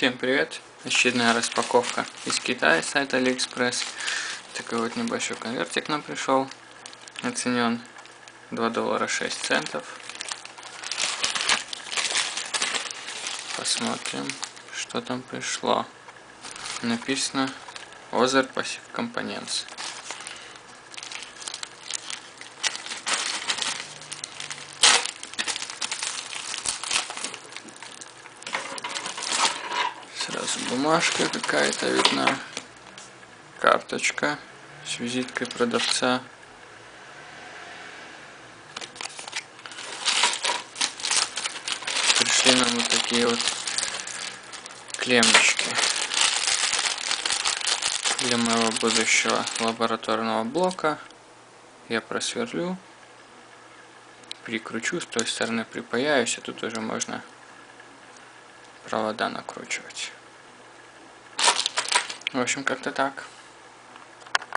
Всем привет! Очередная распаковка из Китая, сайта AliExpress. Такой вот небольшой конвертик нам пришел. Оценен $2.06. Посмотрим, что там пришло. Написано Other Passive Components. Сразу бумажка какая-то видна, карточка с визиткой продавца. Пришли нам вот такие вот клеммочки для моего будущего лабораторного блока. Я просверлю, прикручу, с той стороны припаяюсь, а тут уже можно провода накручивать. В общем, как-то так.